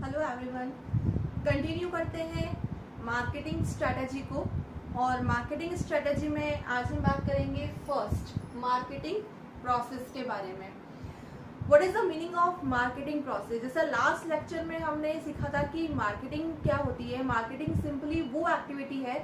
Hello everyone, continue करते हैं marketing strategy को। और मार्केटिंग स्ट्रेटजी में आज हम बात करेंगे फर्स्ट मार्केटिंग प्रोसेस के बारे में। What is the meaning of marketing process? जैसा लास्ट लेक्चर में हमने सीखा था कि मार्केटिंग क्या होती है। मार्केटिंग सिंपली वो एक्टिविटी है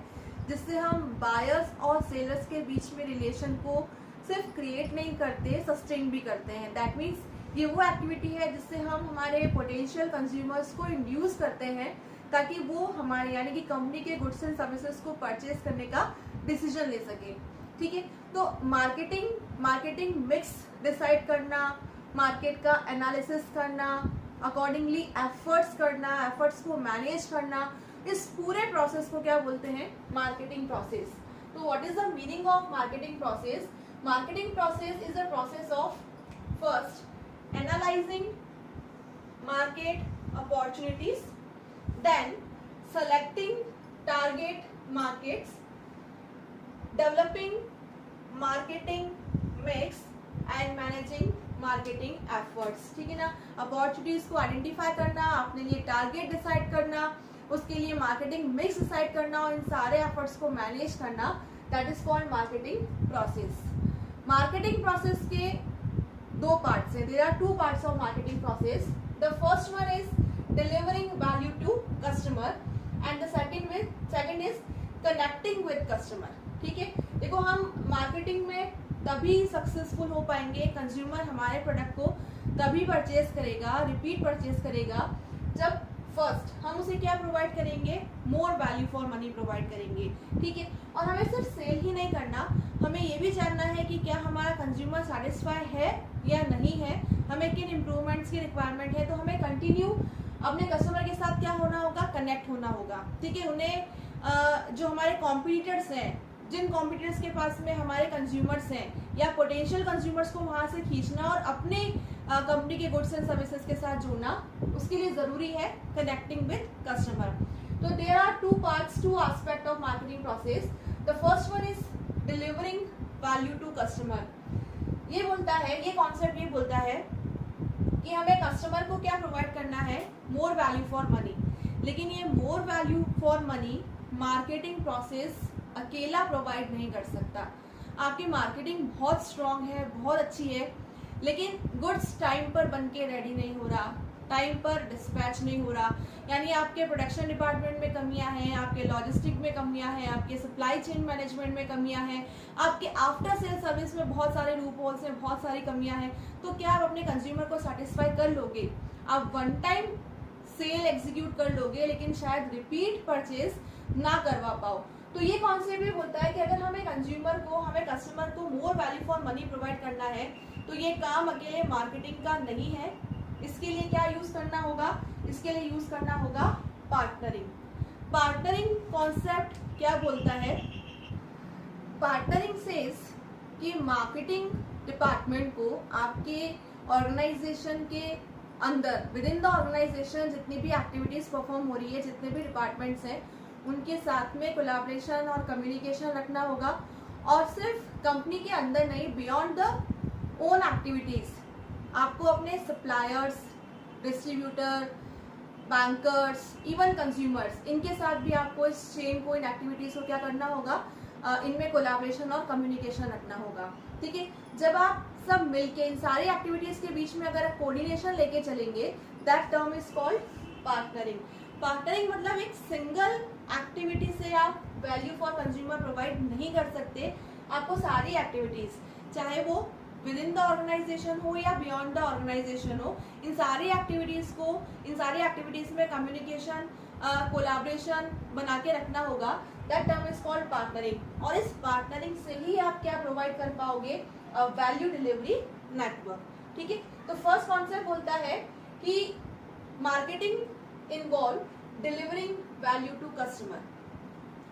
जिससे हम बायर्स और सेलर्स के बीच में रिलेशन को सिर्फ क्रिएट नहीं करते, सस्टेन भी करते हैं। दैट मीन्स ये वो एक्टिविटी है जिससे हम हमारे पोटेंशियल कंज्यूमर्स को इंड्यूस करते हैं ताकि वो हमारे यानी कि कंपनी के गुड्स एंड सर्विसेज को परचेज करने का डिसीजन ले सके। ठीक है, तो मार्केटिंग मिक्स डिसाइड करना, मार्केट का एनालिसिस करना, अकॉर्डिंगली एफर्ट्स करना, एफर्ट्स को मैनेज करना, इस पूरे प्रोसेस को क्या बोलते हैं? Marketing process. तो what is the meaning of marketing process? Marketing process is a process of first analyzing market opportunities, then selecting target markets, developing marketing mix and managing marketing efforts। ठीक है ना, opportunities को identify करना, अपने लिए target decide करना, उसके लिए मार्केटिंग मिक्स डिसाइड करना और इन सारे एफर्ट्स को मैनेज करना, that is called marketing process. Marketing process के दो पार्ट्स हैं। There are two parts of marketing process. The first one is delivering value to customer and the second is connecting with customer. ठीक है, देखो हम marketing में तभी successful हो पाएंगे, कंज्यूमर हमारे प्रोडक्ट को तभी परचेज करेगा, रिपीट परचेज करेगा, जब फर्स्ट हम उसे क्या प्रोवाइड करेंगे? More value for money provide करेंगे। ठीक है, और हमें सिर्फ सेल ही नहीं करना, हमें ये भी जानना है कि क्या हमारा कंज्यूमर सेटिस्फाई है या नहीं है, हमें किन इम्प्रूवमेंट्स की रिक्वायरमेंट है। तो हमें कंटिन्यू अपने कस्टमर के साथ क्या होना होगा? कनेक्ट होना होगा। ठीक है, उन्हें जो हमारे कॉम्पिटिटर्स हैं, जिन कॉम्पिटिटर्स के पास में हमारे कंज्यूमर्स हैं या पोटेंशियल कंज्यूमर्स को वहाँ से खींचना और अपने कंपनी के गुड्स एंड सर्विसेज के साथ जुड़ना, उसके लिए ज़रूरी है कनेक्टिंग विद कस्टमर। तो there are two parts, two aspect of marketing process. The first one is delivering value to customer. ये बोलता है, ये कॉन्सेप्ट ये बोलता है कि हमें कस्टमर को क्या प्रोवाइड करना है? More value for money. लेकिन ये more value for money marketing process अकेला प्रोवाइड नहीं कर सकता। आपकी मार्केटिंग बहुत स्ट्रांग है, बहुत अच्छी है, लेकिन गुड्स टाइम पर बन के रेडी नहीं हो रहा, टाइम पर डिस्पैच नहीं हो रहा, यानी आपके प्रोडक्शन डिपार्टमेंट में कमियां हैं, आपके लॉजिस्टिक में कमियां हैं, आपके सप्लाई चेन मैनेजमेंट में कमियां हैं, आपके आफ्टर सेल सर्विस में बहुत सारे लूप होल्स हैं, बहुत सारी कमियां हैं। तो क्या आप अपने कंज्यूमर को सेटिस्फाई कर लोगे? आप वन टाइम सेल एग्जीक्यूट कर लोगे, लेकिन शायद रिपीट परचेज ना करवा पाओ। तो ये कॉन्सेप्ट भी बोलता है कि अगर हमें कस्टमर को more value for money provide करना है तो ये काम अकेले मार्केटिंग का नहीं है। इसके लिए क्या यूज करना होगा? इसके लिए यूज करना होगा पार्टनरिंग। पार्टनरिंग कॉन्सेप्ट क्या बोलता है? पार्टनरिंग सेज कि मार्केटिंग डिपार्टमेंट को आपके ऑर्गेनाइजेशन के अंदर, विद इन द ऑर्गेनाइजेशन जितनी भी एक्टिविटीज परफॉर्म हो रही है, जितने भी डिपार्टमेंट्स हैं, उनके साथ में कोलैबोरेशन और कम्युनिकेशन रखना होगा। और सिर्फ कंपनी के अंदर नहीं, बियॉन्ड द ओन एक्टिविटीज आपको अपने suppliers, distributor, bankers, even consumers, इनके साथ भी आपको इस चेन को, इन एक्टिविटीज को क्या करना होगा? इनमें कोलैबोरेशन और कम्युनिकेशन रखना होगा। ठीक है, जब आप सब मिलके इन सारी एक्टिविटीज के बीच में अगर कोऑर्डिनेशन लेके चलेंगे, that term is called partnering. Partnering मतलब एक सिंगल एक्टिविटी से आप वैल्यू फॉर कंज्यूमर प्रोवाइड नहीं कर सकते। आपको सारी एक्टिविटीज, चाहे वो विद इन द ऑर्गेनाइजेशन हो या बियॉन्ड द ऑर्गेनाइजेशन हो, इन सारी एक्टिविटीज में कम्युनिकेशन, कोलैबोरेशन बना के रखना होगा। That term is called partnering. और इस पार्टनरिंग से ही आप क्या प्रोवाइड कर पाओगे? Value delivery network. ठीक है, तो फर्स्ट कॉन्सेप्ट बोलता है कि marketing involve delivering value to customer,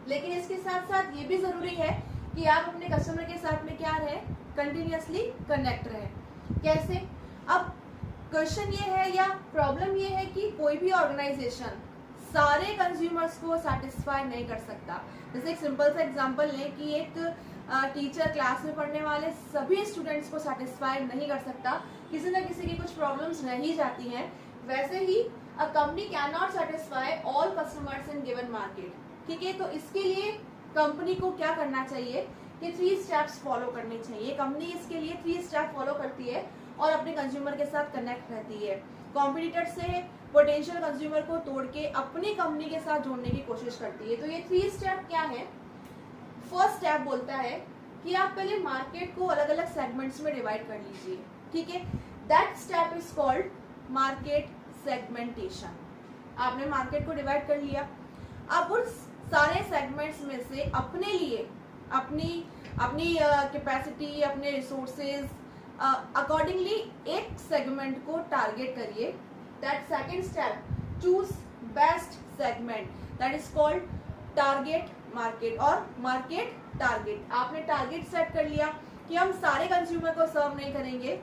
लेकिन इसके साथ साथ ये भी जरूरी है कि आप अपने कस्टमर के साथ में क्या रहे? कंटिन्यूअसली कनेक्ट रहे। कैसे? अब क्वेश्चन ये है या प्रॉब्लम ये है कि कोई भी ऑर्गेनाइजेशन सारे कंज्यूमर्स को सेटिस्फाई नहीं कर सकता। जैसे एक सिंपल सा एग्जांपल लें कि एक टीचर क्लास में पढ़ने वाले सभी स्टूडेंट्स को सेटिस्फाई नहीं कर सकता, किसी न किसी की कुछ प्रॉब्लम्स रह ही जाती हैं। वैसे ही a company can not satisfy all customers in given market. ठीक है, तो इसके लिए कंपनी को क्या करना चाहिए, ये 3 स्टेप्स फॉलो करने चाहिए। कंपनी इसके लिए 3 स्टेप फॉलो करती है और अपने कंज्यूमर के साथ कनेक्ट रहती है। कॉम्पिटिटर से पोटेंशियल कंज्यूमर को तोड़ के अपनी कंपनी के साथ जोड़ने की कोशिश करती है। तो ये 3 स्टेप क्या है? फर्स्ट स्टेप बोलता है कि आप पहले मार्केट को अलग अलग सेगमेंट्स में डिवाइड कर लीजिए। ठीक है, that step is called market segmentation. आपने मार्केट को डिवाइड कर लिया, अब उस सारे सेगमेंट्स में से अपने लिए अपनी कैपेसिटी, अपने रिसोर्सेज अकॉर्डिंगली एक सेगमेंट को टारगेट करिए। That second step, choose best segment, that is called target market और मार्केट टारगेट। आपने टारगेट सेट कर लिया कि हम सारे कंज्यूमर को सर्व नहीं करेंगे।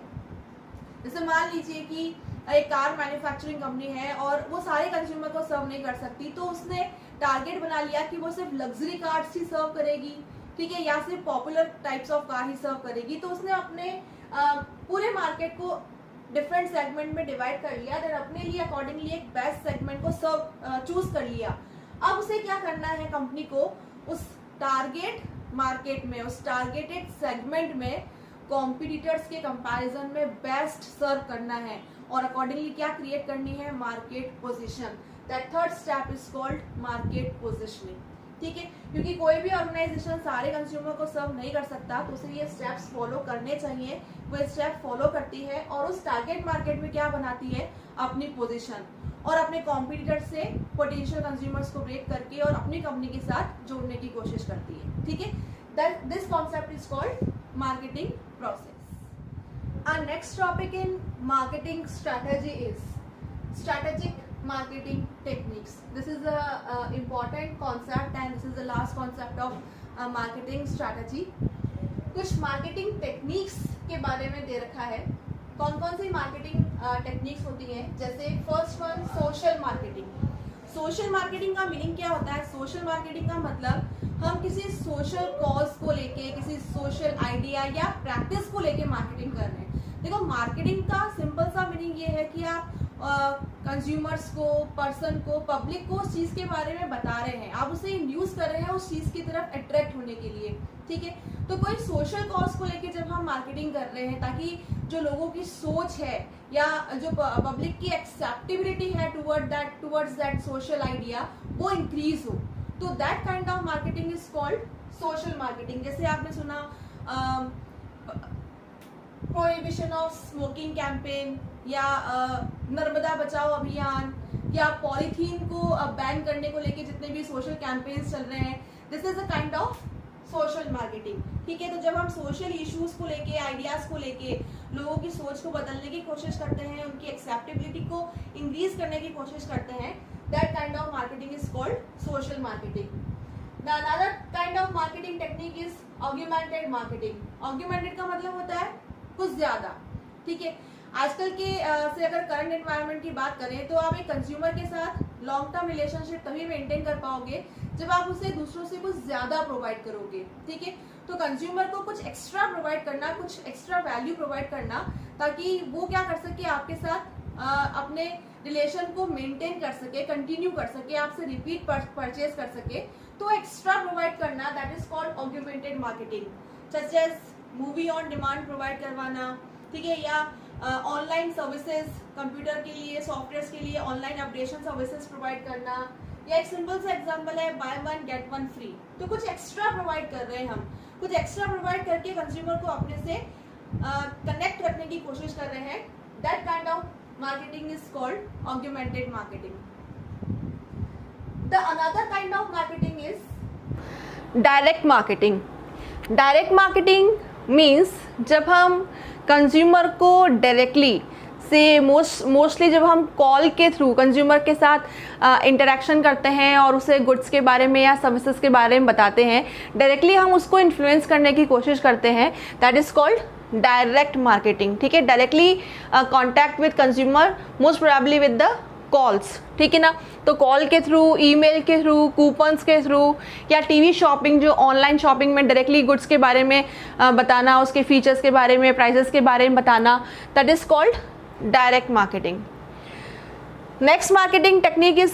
जैसे मान लीजिए कि एक कार मैन्युफैक्चरिंग कंपनी है और वो सारे कंज्यूमर को सर्व नहीं कर सकती, तो उसने टारगेट बना लिया कि वो सिर्फ लग्जरी कार्स ही सर्व करेगी। ठीक है, या सिर्फ पॉपुलर टाइप्स ऑफ कार ही सर्व करेगी। तो उसने अपने पूरे मार्केट को डिफरेंट सेगमेंट में डिवाइड कर लिया, देन अपने लिए अकॉर्डिंगली एक बेस्ट सेगमेंट को सर्व चूज कर लिया। अब उसे क्या करना है, कंपनी को उस टारगेट मार्केट में, उस टारगेटेड सेगमेंट में कॉम्पिटिटर्स के कंपैरिजन में बेस्ट सर्व करना है और अकॉर्डिंगली क्या क्रिएट करनी है, market position. That third step is called market positioning. ठीक है, क्योंकि कोई भी ऑर्गेनाइजेशन सारे कंज्यूमर को सर्व नहीं कर सकता, तो उसे ये स्टेप्स फॉलो करने चाहिए। वो स्टेप फॉलो करती है और उस टारगेट मार्केट में क्या बनाती है, अपनी पोजीशन, और अपने कॉम्पिटिटर से पोटेंशियल कंज्यूमर्स को ब्रेक करके और अपनी कंपनी के साथ जोड़ने की कोशिश करती है। ठीक है, this concept is called marketing process. Our next topic in marketing strategy is strategic marketing techniques. This is a important concept and this is the last concept of marketing strategy. कुछ marketing techniques के बारे में दे रखा है। कौन कौन सी marketing techniques होती हैं? जैसे first one, social marketing. Social marketing का मीनिंग क्या होता है? सोशल मार्केटिंग का मतलब हम किसी सोशल कॉज को लेके, किसी सोशल आइडिया या प्रैक्टिस को लेके मार्केटिंग कर रहे हैं। देखो, मार्केटिंग का सिंपल सा मीनिंग ये है कि आप कंज्यूमर्स को, पर्सन को, पब्लिक को उस चीज के बारे में बता रहे हैं, आप उसे इंड्यूस कर रहे हैं उस चीज की तरफ अट्रैक्ट होने के लिए। ठीक है, तो कोई सोशल कॉज को लेके जब हम मार्केटिंग कर रहे हैं, ताकि जो लोगों की सोच है या जो पब्लिक की एक्सेप्टेबिलिटी है टुवर्ड्स दैट सोशल आइडिया, वो इंक्रीज हो, तो that kind of marketing is called social marketing. जैसे आपने सुना प्रोहिबिशन ऑफ स्मोकिंग कैंपेन या नर्मदा बचाओ अभियान या पॉलीथीन को बैन करने को लेके जितने भी सोशल कैंपेन्स चल रहे हैं, this is a kind of social marketing. ठीक है, तो जब हम सोशल इश्यूज को लेके, आइडियाज को लेके लोगों की सोच को बदलने की कोशिश करते हैं, उनकी एक्सेप्टेबिलिटी को इंक्रीज करने की कोशिश करते हैं, that kind of marketing is called social marketing. The another kind of marketing technique is augmented marketing. Augmented का मतलब होता है कुछ ज्यादा। ठीक है, आजकल के से अगर करंट एनवायरनमेंट की बात करें, तो आप एक कंज्यूमर के साथ लॉन्ग टर्म रिलेशनशिप तभी मेंटेन कर पाओगे जब आप उसे दूसरों से कुछ ज्यादा प्रोवाइड करोगे। ठीक है, तो कंज्यूमर को कुछ एक्स्ट्रा प्रोवाइड करना, कुछ एक्स्ट्रा वैल्यू प्रोवाइड करना, ताकि वो क्या कर सके, आपके साथ अपने रिलेशन को मेंटेन कर सके, कंटिन्यू कर सके, आपसे रिपीट परचेज कर सके, तो एक्स्ट्रा प्रोवाइड करना, that is called augmented marketing. Such as movie on demand provide करवाना, ठीक है, या ऑनलाइन सर्विसेज, कंप्यूटर के लिए, सॉफ्टवेयर के लिए ऑनलाइन अपडेशन सर्विसेज प्रोवाइड करना, या एक सिंपल सा एग्जांपल है by one get one free. तो कुछ एक्स्ट्रा प्रोवाइड कर रहे हैं हम, कुछ एक्स्ट्रा प्रोवाइड करके कंज्यूमर को अपने से कनेक्ट रखने की कोशिश कर रहे हैं, that kind of marketing is called augmented marketing. The another kind of marketing is direct marketing. Direct marketing means जब हम कंज्यूमर को डायरेक्टली से मोस्टली जब हम कॉल के थ्रू कंज्यूमर के साथ इंटरेक्शन करते हैं और उसे गुड्स के बारे में या सर्विसेज के बारे में बताते हैं, डायरेक्टली हम उसको इन्फ्लुएंस करने की कोशिश करते हैं, that is called direct marketing. ठीक है, directly contact with consumer, most probably with the calls. ठीक है ना, तो कॉल के थ्रू, ईमेल के थ्रू, कूपन्स के थ्रू, या टीवी शॉपिंग, जो ऑनलाइन शॉपिंग में डायरेक्टली गुड्स के बारे में बताना, उसके फीचर्स के बारे में, प्राइसेस के बारे में बताना, that is called direct marketing. Next marketing technique is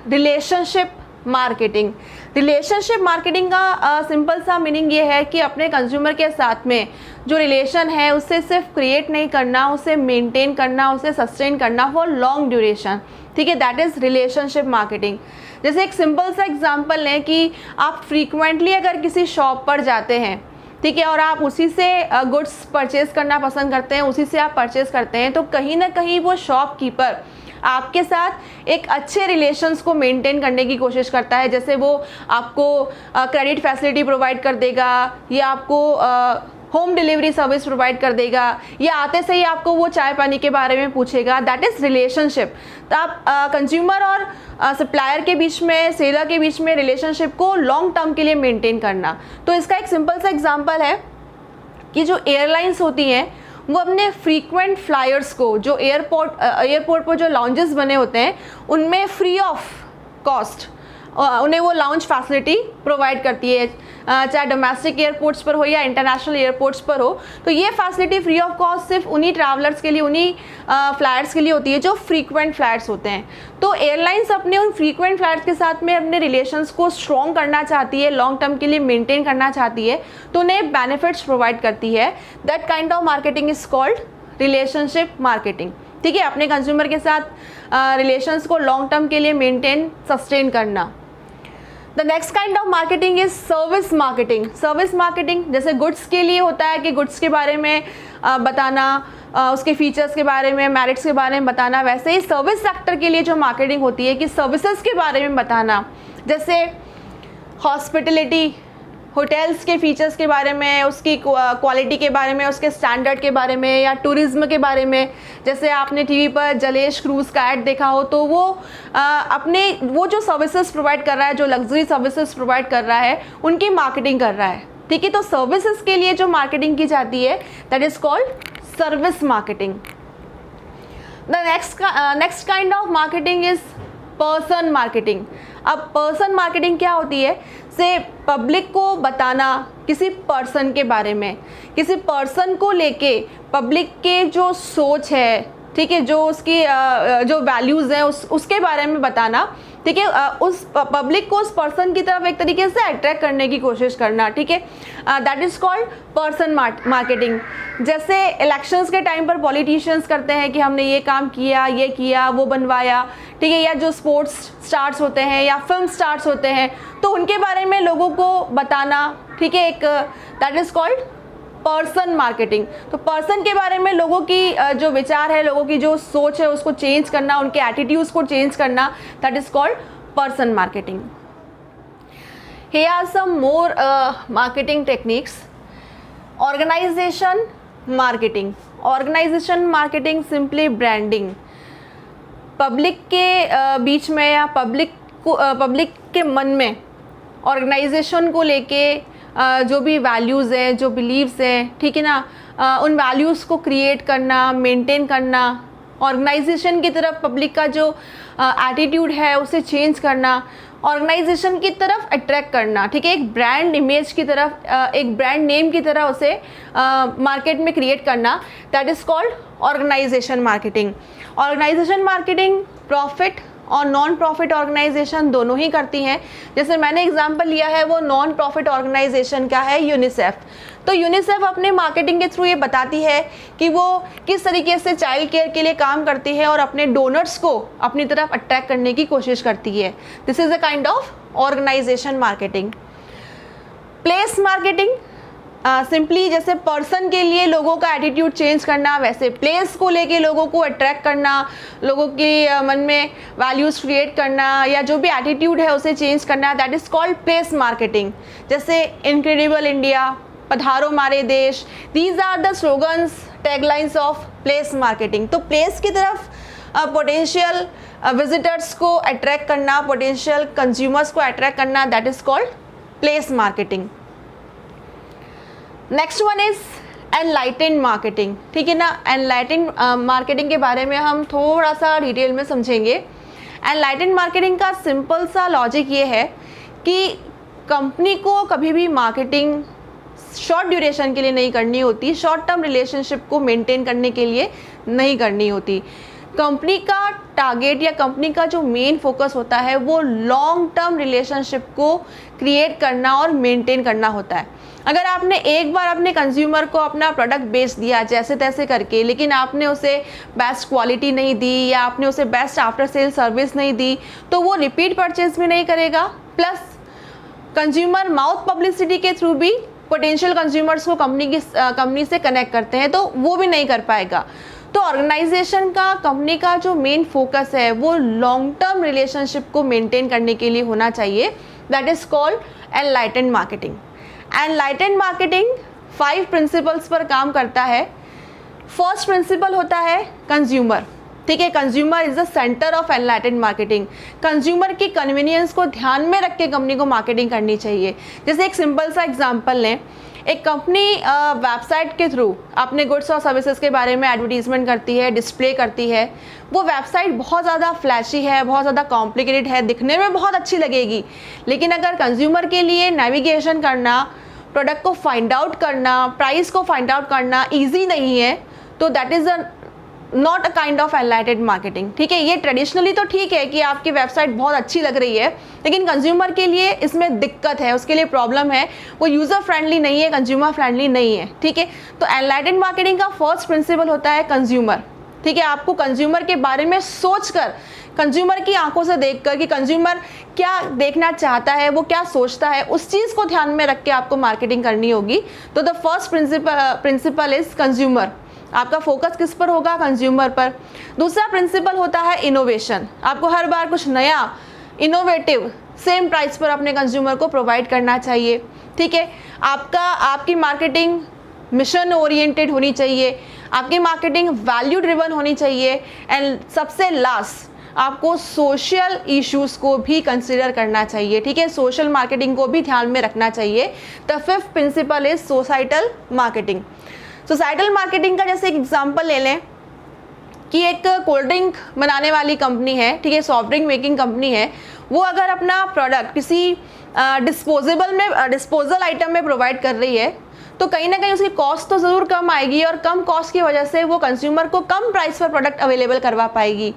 relationship marketing. Relationship marketing का सिंपल सा मीनिंग ये है कि अपने कंज्यूमर के साथ में जो रिलेशन है उसे सिर्फ क्रिएट नहीं करना, उसे मेंटेन करना, उसे सस्टेन करना फॉर लॉन्ग ड्यूरेशन, ठीक है, दैट इज़ रिलेशनशिप मार्केटिंग। जैसे एक सिंपल सा एग्जांपल लें कि आप फ्रीक्वेंटली अगर किसी शॉप पर जाते हैं, ठीक है, और आप उसी से गुड्स परचेज़ करना पसंद करते हैं, उसी से आप परचेज़ करते हैं, तो कहीं ना कहीं वो शॉपकीपर आपके साथ एक अच्छे रिलेशंस को मेंटेन करने की कोशिश करता है। जैसे वो आपको क्रेडिट फैसिलिटी प्रोवाइड कर देगा, या आपको होम डिलीवरी सर्विस प्रोवाइड कर देगा, या आते से ही आपको वो चाय पानी के बारे में पूछेगा, दैट इज़ रिलेशनशिप। तो आप कंज्यूमर और सप्लायर के बीच में, सेलर के बीच में रिलेशनशिप को लॉन्ग टर्म के लिए मेंटेन करना। तो इसका एक सिंपल सा एग्जांपल है कि जो एयरलाइंस होती हैं वो अपने फ्रीक्वेंट फ्लायर्स को, जो एयरपोर्ट पर जो लाउंजेस बने होते हैं उनमें फ्री ऑफ कॉस्ट उन्हें वो लाउंज फैसिलिटी प्रोवाइड करती है, चाहे डोमेस्टिक एयरपोर्ट्स पर हो या इंटरनेशनल एयरपोर्ट्स पर हो। तो ये फैसिलिटी फ्री ऑफ कॉस्ट सिर्फ उन्हीं ट्रैवलर्स के लिए, उन्हीं फ्लायर्स के लिए होती है जो फ्रीक्वेंट फ्लायर्स होते हैं। तो एयरलाइंस अपने उन फ्रीक्वेंट फ्लायर्स के साथ में अपने रिलेशंस को स्ट्रॉन्ग करना चाहती है, लॉन्ग टर्म के लिए मेंटेन करना चाहती है, तो उन्हें बेनिफिट्स प्रोवाइड करती है। That kind of marketing is called relationship marketing, ठीक है, अपने कंज्यूमर के साथ रिलेशंस को लॉन्ग टर्म के लिए मेंटेन, सस्टेन करना। The next kind of marketing is service marketing. Service marketing जैसे गुड्स के लिए होता है कि गुड्स के बारे में बताना, उसके फीचर्स के बारे में, मेरिट्स के बारे में बताना, वैसे ही सर्विस सेक्टर के लिए जो मार्केटिंग होती है कि सर्विसेज के बारे में बताना, जैसे हॉस्पिटलिटी, होटल्स के फीचर्स के बारे में, उसकी क्वालिटी के बारे में, उसके स्टैंडर्ड के बारे में, या टूरिज्म के बारे में। जैसे आपने टीवी पर जलेश क्रूज़ का ऐड देखा हो, तो वो अपने वो जो सर्विसेज प्रोवाइड कर रहा है, जो लग्जरी सर्विसेज प्रोवाइड कर रहा है, उनकी मार्केटिंग कर रहा है, ठीक है। तो सर्विसेज के लिए जो मार्केटिंग की जाती है that is called service marketing. The next kind of marketing is person marketing. अब पर्सन मार्केटिंग क्या होती है? से पब्लिक को बताना किसी पर्सन के बारे में, किसी पर्सन को लेके पब्लिक के जो सोच है, ठीक है, जो उसकी जो वैल्यूज़ हैं उसके बारे में बताना, ठीक है, उस पब्लिक को उस पर्सन की तरफ एक तरीके से अट्रैक्ट करने की कोशिश करना, ठीक है, that is called person marketing. जैसे इलेक्शंस के टाइम पर पॉलिटिशियंस करते हैं कि हमने ये काम किया, ये किया, वो बनवाया, ठीक है, या जो स्पोर्ट्स स्टार्स होते हैं या फिल्म स्टार्स होते हैं, तो उनके बारे में लोगों को बताना, ठीक है, एक that is called person marketing. तो पर्सन के बारे में लोगों की जो विचार है, लोगों की जो सोच है, उसको चेंज करना, उनके एटीट्यूड्स को चेंज करना, that is called person marketing. Here are some more marketing techniques. Organisation marketing. Organisation marketing simply branding. Public के बीच में या पब्लिक के मन में ऑर्गेनाइजेशन को लेके जो भी वैल्यूज़ हैं, जो बिलीव्स हैं, ठीक है ना, उन वैल्यूज़ को क्रिएट करना, मेंटेन करना, ऑर्गेनाइजेशन की तरफ पब्लिक का जो एटीट्यूड है उसे चेंज करना, ऑर्गेनाइजेशन की तरफ अट्रैक्ट करना, ठीक है, एक ब्रांड इमेज की तरफ, एक ब्रांड नेम की तरह उसे मार्केट में क्रिएट करना, that is called organisation marketing. Organisation marketing profit और नॉन प्रॉफिट ऑर्गेनाइजेशन दोनों ही करती हैं। जैसे मैंने एग्जांपल लिया है वो नॉन प्रॉफिट ऑर्गेनाइजेशन का है, यूनिसेफ। तो यूनिसेफ अपने मार्केटिंग के थ्रू ये बताती है कि वो किस तरीके से चाइल्ड केयर के लिए काम करती है और अपने डोनर्स को अपनी तरफ अट्रैक्ट करने की कोशिश करती है। This is a kind of organisation marketing. Place marketing simply जैसे पर्सन के लिए लोगों का एटीट्यूड चेंज करना, वैसे प्लेस को लेके लोगों को अट्रैक्ट करना, लोगों के मन में वैल्यूज़ क्रिएट करना, या जो भी एटीट्यूड है उसे चेंज करना, that is called place marketing. जैसे इनक्रेडिबल इंडिया, पधारो हमारे देश, these are the slogans, taglines of place marketing. तो प्लेस की तरफ पोटेंशियल विजिटर्स को अट्रैक्ट करना, पोटेंशियल कंज्यूमर्स को अट्रैक्ट करना, that is called place marketing. Next one is enlightened marketing, ठीक है ना। एनलाइटेंड मार्केटिंग के बारे में हम थोड़ा सा डिटेल में समझेंगे। एनलाइटेंड मार्केटिंग का सिंपल सा लॉजिक ये है कि कंपनी को कभी भी मार्केटिंग शॉर्ट ड्यूरेशन के लिए नहीं करनी होती, शॉर्ट टर्म रिलेशनशिप को मेंटेन करने के लिए नहीं करनी होती। कंपनी का टारगेट या कंपनी का जो मेन फोकस होता है वो लॉन्ग टर्म रिलेशनशिप को क्रिएट करना और मेंटेन करना होता है। अगर आपने एक बार अपने कंज्यूमर को अपना प्रोडक्ट बेच दिया जैसे तैसे करके, लेकिन आपने उसे बेस्ट क्वालिटी नहीं दी या आपने उसे बेस्ट आफ्टर सेल सर्विस नहीं दी, तो वो रिपीट परचेज भी नहीं करेगा, प्लस कंज्यूमर माउथ पब्लिसिटी के थ्रू भी पोटेंशियल कंज्यूमर्स को कंपनी से कनेक्ट करते हैं, तो वो भी नहीं कर पाएगा। तो ऑर्गेनाइजेशन का, कंपनी का जो मेन फोकस है वो लॉन्ग टर्म रिलेशनशिप को मेंटेन करने के लिए होना चाहिए। That is called enlightened marketing. Enlightened marketing 5 principles पर काम करता है। फर्स्ट प्रिंसिपल होता है कंज्यूमर, ठीक है। Consumer is the centre of enlightened marketing. Consumer की कन्वीनियंस को ध्यान में रख के कंपनी को मार्केटिंग करनी चाहिए। जैसे एक सिंपल सा एग्जांपल लें, एक कंपनी वेबसाइट के थ्रू अपने गुड्स और सर्विसेज के बारे में एडवर्टीजमेंट करती है, डिस्प्ले करती है। वो वेबसाइट बहुत ज़्यादा फ्लैशी है, बहुत ज़्यादा कॉम्प्लिकेटेड है, दिखने में बहुत अच्छी लगेगी, लेकिन अगर कंज्यूमर के लिए नेविगेशन करना, प्रोडक्ट को फाइंड आउट करना, प्राइस को फाइंड आउट करना ईजी नहीं है, तो that is not a kind of enlightened marketing, ठीक है। ये ट्रेडिशनली तो ठीक है कि आपकी वेबसाइट बहुत अच्छी लग रही है, लेकिन कंज्यूमर के लिए इसमें दिक्कत है, उसके लिए प्रॉब्लम है, वो यूज़र फ्रेंडली नहीं है, कंज्यूमर फ्रेंडली नहीं है, ठीक है। तो एनलाइटेंड मार्केटिंग का फर्स्ट प्रिंसिपल होता है कंज्यूमर, ठीक है। आपको कंज्यूमर के बारे में सोचकर, कंज्यूमर की आंखों से देखकर कि कंज्यूमर क्या देखना चाहता है, वो क्या सोचता है, उस चीज़ को ध्यान में रख के आपको मार्केटिंग करनी होगी। तो the first principle is consumer. आपका फोकस किस पर होगा? कंज्यूमर पर। दूसरा प्रिंसिपल होता है इनोवेशन। आपको हर बार कुछ नया, इनोवेटिव, सेम प्राइस पर अपने कंज्यूमर को प्रोवाइड करना चाहिए, ठीक है। आपकी मार्केटिंग मिशन ओरिएंटेड होनी चाहिए, आपकी मार्केटिंग वैल्यू ड्रिवन होनी चाहिए, एंड सबसे लास्ट आपको सोशल इश्यूज को भी कंसिडर करना चाहिए, ठीक है। सोशल मार्केटिंग को भी ध्यान में रखना चाहिए। The fifth principle is societal marketing. Societal marketing का जैसे एक एग्जांपल ले लें कि एक कोल्ड ड्रिंक बनाने वाली कंपनी है, ठीक है, सॉफ्ट ड्रिंक मेकिंग कंपनी है। वो अगर अपना प्रोडक्ट किसी डिस्पोजल आइटम में प्रोवाइड कर रही है, तो कहीं ना कहीं उसकी कॉस्ट तो ज़रूर कम आएगी, और कम कॉस्ट की वजह से वो कंज्यूमर को कम प्राइस पर प्रोडक्ट अवेलेबल करवा पाएगी।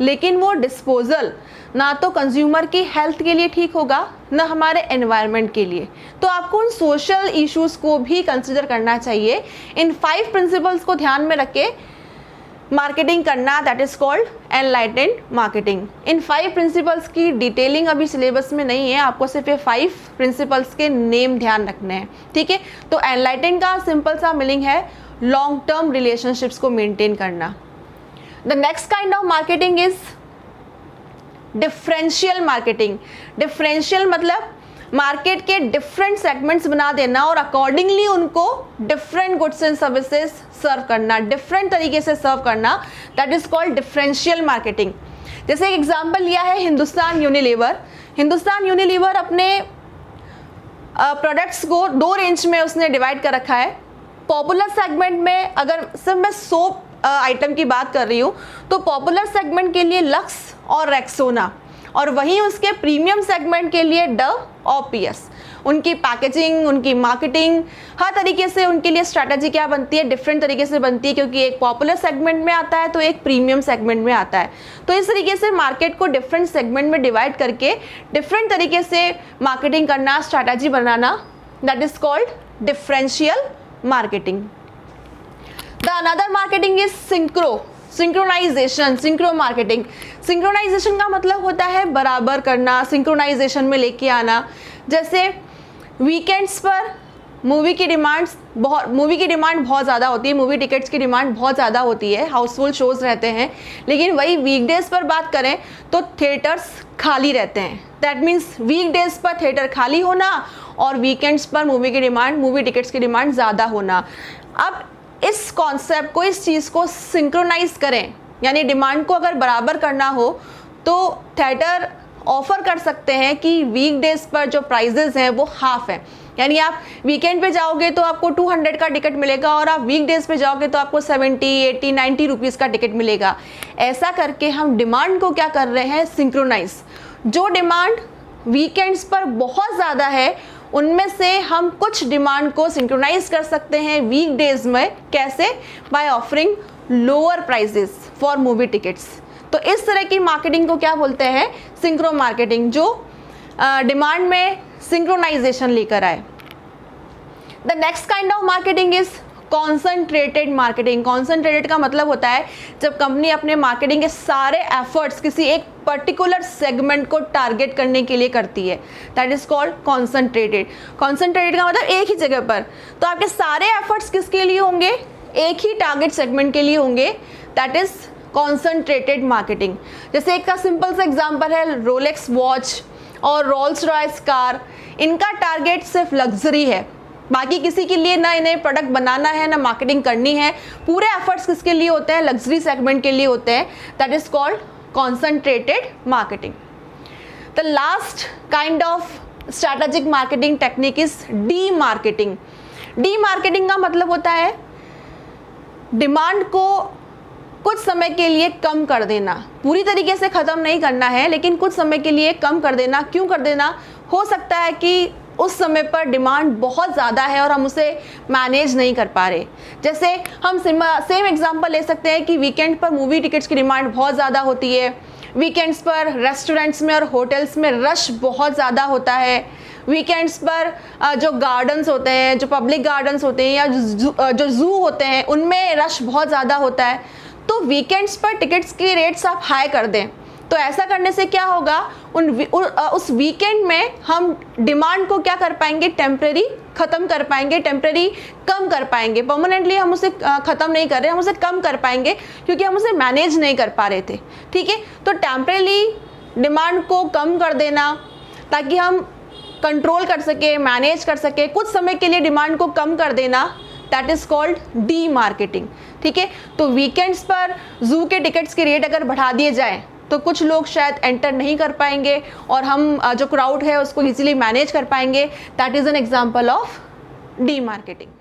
लेकिन वो डिस्पोजल ना तो कंज्यूमर की हेल्थ के लिए ठीक होगा, ना हमारे एनवायरनमेंट के लिए। तो आपको उन सोशल इश्यूज को भी कंसिडर करना चाहिए। इन 5 प्रिंसिपल्स को ध्यान में रख के मार्केटिंग करना, that is called enlightened marketing. In 5 principles की डिटेलिंग अभी सिलेबस में नहीं है, आपको सिर्फ ये 5 प्रिंसिपल्स के नेम ध्यान रखने हैं, ठीक है। तो एनलाइटेंड का सिंपल सा मीनिंग है लॉन्ग टर्म रिलेशनशिप्स को मेंटेन करना। The next kind of marketing is differential marketing. Differential मतलब मार्केट के डिफरेंट सेगमेंट्स बना देना और अकॉर्डिंगली उनको डिफरेंट गुड्स एंड सर्विसेज सर्व करना, डिफरेंट तरीके से सर्व करना, that is called differential marketing. जैसे एक एग्जांपल लिया है हिंदुस्तान यूनिलीवर। हिंदुस्तान यूनिलीवर अपने प्रोडक्ट्स को 2 रेंज में उसने डिवाइड कर रखा है। पॉपुलर सेगमेंट में अगर सिर्फ मैं सोप आइटम की बात कर रही हूँ, तो पॉपुलर सेगमेंट के लिए लक्स और रेक्सोना, और वहीं उसके प्रीमियम सेगमेंट के लिए डव और पीएस। उनकी पैकेजिंग, उनकी मार्केटिंग, हर तरीके से उनके लिए स्ट्रैटेजी क्या बनती है, डिफरेंट तरीके से बनती है, क्योंकि एक पॉपुलर सेगमेंट में आता है तो एक प्रीमियम सेगमेंट में आता है। तो इस तरीके से मार्केट को डिफरेंट सेगमेंट में डिवाइड करके डिफरेंट तरीके से मार्केटिंग करना, स्ट्रैटेजी बनाना, that is called differential marketing. The another marketing is synchronisation, synchro marketing. Synchronisation का मतलब होता है बराबर करना, सिंक्रोनाइजेशन में लेके आना। जैसे वीकेंड्स पर मूवी की डिमांड बहुत ज़्यादा होती है, मूवी टिकट्स की डिमांड बहुत ज़्यादा होती है, हाउसफुल शोज़ रहते हैं। लेकिन वही वीकडेज पर बात करें तो थिएटर्स खाली रहते हैं। दैट मीन्स वीकडेज पर थिएटर खाली होना और वीकेंड्स पर मूवी टिकट्स की डिमांड ज़्यादा होना। अब इस कॉन्सेप्ट को, इस चीज़ को सिंक्रोनाइज करें, यानी डिमांड को अगर बराबर करना हो तो थिएटर ऑफर कर सकते हैं कि वीकडेज पर जो प्राइजेस हैं वो हाफ है। यानी आप वीकेंड पे जाओगे तो आपको 200 का टिकट मिलेगा और आप वीकडेज पे जाओगे तो आपको 70, 80, 90 रुपीज़ का टिकट मिलेगा। ऐसा करके हम डिमांड को क्या कर रहे हैं, सिंक्रोनाइज। जो डिमांड वीकेंड्स पर बहुत ज़्यादा है उनमें से हम कुछ डिमांड को सिंक्रोनाइज कर सकते हैं वीकडेज में। कैसे? By offering lower prices. For movie tickets. तो इस तरह की मार्केटिंग को क्या बोलते हैं, सिंक्रो मार्केटिंग, जो डिमांड में सिंक्रोनाइजेशन लेकर आए। The next kind of marketing is concentrated marketing. Concentrated का मतलब होता है जब कंपनी अपने मार्केटिंग के सारे एफर्ट्स किसी एक पर्टिकुलर सेगमेंट को टारगेट करने के लिए करती है, that is called concentrated. Concentrated का मतलब एक ही जगह पर, तो आपके सारे एफर्ट्स किसके लिए होंगे, एक ही टारगेट सेगमेंट के लिए होंगे, दैट इज कॉन्सनट्रेटेड मार्केटिंग। जैसे एक का सिंपल सा एग्जांपल है रोलेक्स वॉच और रोल्स रॉयस कार। इनका टारगेट सिर्फ लग्जरी है, बाकी किसी के लिए ना इन्हें प्रोडक्ट बनाना है ना मार्केटिंग करनी है, पूरे एफर्ट्स किसके लिए होते हैं, लग्जरी सेगमेंट के लिए होते हैं, that is called concentrated marketing. The last kind of strategic marketing technique is D marketing. D marketing का मतलब होता है डिमांड को कुछ समय के लिए कम कर देना, पूरी तरीके से ख़त्म नहीं करना है लेकिन कुछ समय के लिए कम कर देना। क्यों कर देना, हो सकता है कि उस समय पर डिमांड बहुत ज़्यादा है और हम उसे मैनेज नहीं कर पा रहे। जैसे हम सेम एग्जांपल ले सकते हैं कि वीकेंड पर मूवी टिकट्स की डिमांड बहुत ज़्यादा होती है, वीकेंड्स पर रेस्टोरेंट्स में और होटल्स में रश बहुत ज़्यादा होता है, वीकेंड्स पर जो गार्डन्स होते हैं, जो पब्लिक गार्डन्स होते हैं या जो जू होते हैं, उनमें रश बहुत ज़्यादा होता है। तो वीकेंड्स पर टिकट्स के रेट्स आप हाई कर दें, तो ऐसा करने से क्या होगा, उस वीकेंड में हम डिमांड को क्या कर पाएंगे, टेम्परेरी ख़त्म कर पाएंगे, टेम्परेरी कम कर पाएंगे। परमानेंटली हम उसे ख़त्म नहीं कर रहे, हम उसे कम कर पाएंगे क्योंकि हम उसे मैनेज नहीं कर पा रहे थे। ठीक है, तो टेम्परेरी डिमांड को कम कर देना ताकि हम कंट्रोल कर सके, मैनेज कर सके, कुछ समय के लिए डिमांड को कम कर देना, that is called D marketing. ठीक है, तो वीकेंड्स पर जू के टिकट्स के रेट अगर बढ़ा दिए जाएं तो कुछ लोग शायद एंटर नहीं कर पाएंगे और हम जो क्राउड है उसको इजीली मैनेज कर पाएंगे, that is an example of D marketing.